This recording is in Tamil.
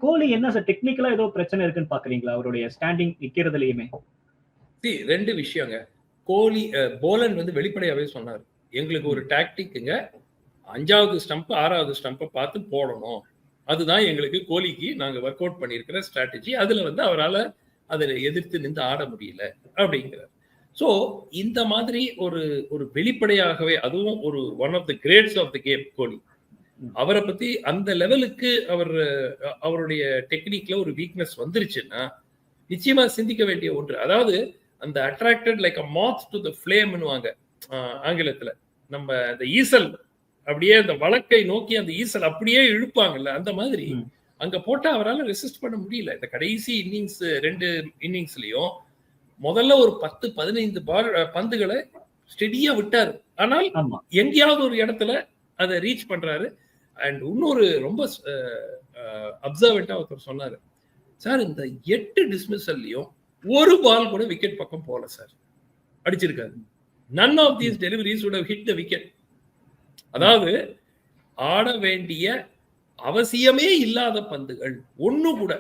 கோலி என்ன சார் டெக்னிக்கலா ஏதோ பிரச்சனை இருக்குன்னு பாக்குறீங்களா அவருடைய ஸ்டாண்டிங் நிக்கிறதுலயுமே? ரெண்டு விஷயங்க. கோலி போலன் வந்து வெளிப்படையாவே சொன்னார், எங்களுக்கு ஒரு டாக்டிக்குங்க, 5வது ஸ்டம்ப் 6வது ஸ்டம்பை பார்த்து போடணும், அதுதான் எங்களுக்கு கோலிக்கு நாங்க ஒர்க் அவுட் பண்ணியிருக்கிற ஸ்ட்ராட்டஜி. அதுல வந்து அவரால் அதை எதிர்த்து நின்று ஆட முடியல அப்படிங்கிறார். ஸோ இந்த மாதிரி ஒரு ஒரு வெளிப்படையாகவே, அதுவும் ஒரு one of the greats of the game Kohli, அவரை பத்தி அந்த லெவலுக்கு அவருடைய டெக்னிக்ல ஒரு வீக்னஸ் வந்துருச்சுன்னா நிச்சயமா சிந்திக்க வேண்டிய ஒன்று. அதாவது அந்த attracted like a moth to the ஃப்ளேம்னுவாங்க ஆங்கிலத்துல. நம்ம அந்த ஈசல் அப்படியே அந்த வழக்கை நோக்கி அந்த ஈசல் அப்படியே இழுப்பாங்கல்ல, அந்த மாதிரி அங்க போட்டா அவரால் ரெசிஸ்ட் பண்ண முடியல. இந்த கடைசி இன்னிங்ஸ் 2 இன்னிங்ஸ்லயும் முதல்ல ஒரு 10-15 பந்துகளை ஸ்டெடியா விட்டாரு. ஆனால் எங்கேயாவது ஒரு இடத்துல அதை ரீச் பண்றாரு. அண்ட் இன்னொரு ரொம்ப அப்சர்வெண்டா ஒருத்தர் சொன்னாரு, சார் இந்த 8 டிஸ்மிஸல்லையும் ஒரு பால் கூட விக்கெட் பக்கம் போல சார், அடிச்சிருக்காரு. none of these deliveries would have hit the wicket. அதாவது ஆட வேண்டிய அவசியமே இல்லாத பந்துகள் ஒண்ணு கூட